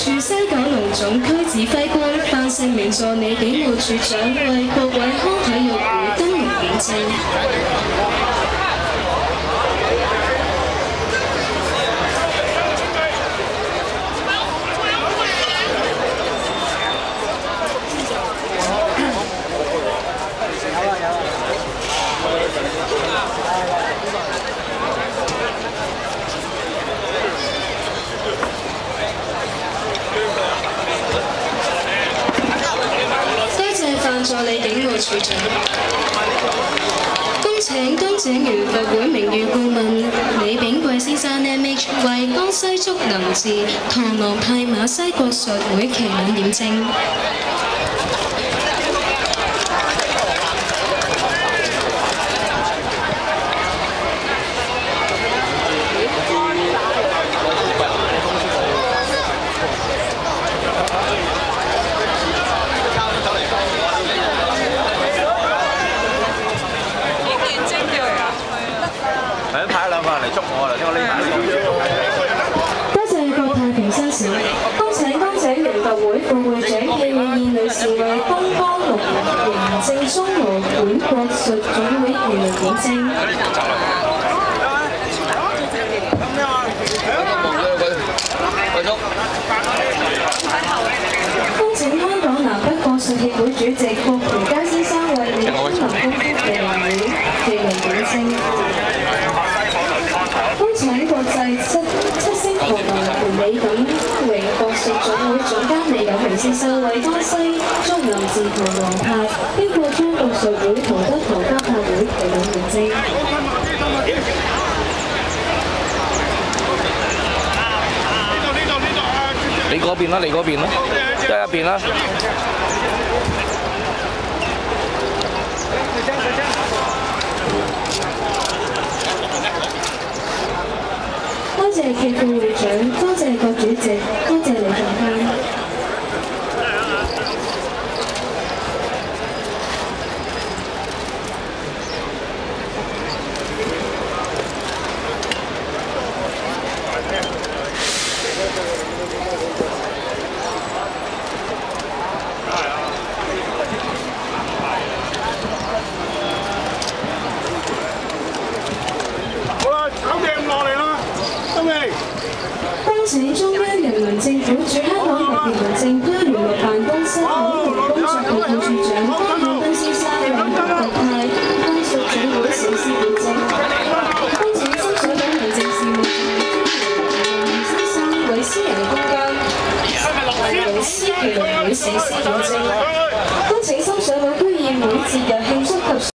處西九龍總區指揮官頒聖名助理警務處長為郭偉康體育會登龍點睛。助理警務處長，恭請東井聯合會名譽顧問李炳貴先生 MH 為江西竹林寺螳螂派馬西國術會旗領點睛。派兩個人嚟捉我啦！聽我呢排多謝國泰平新市，恭請東井聯合會副會長謝美燕女士為東江龍營正中和本國術總會旗領點睛。恭請香港南北國術協會主席郭培佳先生為李康林公會旗領點睛。恭請國際七星螳螂盤李錦榮國術總會總監李錦榮先生為江西竹林寺螳螂派經過中國術會同德堂交派會旗領點睛。你嗰邊啦，你嗰邊啦，一邊啦。多謝暨副會長，多謝郭主席，多謝李總監。好啦，搞掂落嚟啦，得未？恭請中央人民政府駐香港特別行政區聯絡辦公室統籌工作部副處長江曉斌先生為特派江術總會小司點睛。恭請深水埗民政事務處張先生為私人公監為司旗領會小司點睛。恭請深水埗區議會節日慶祝及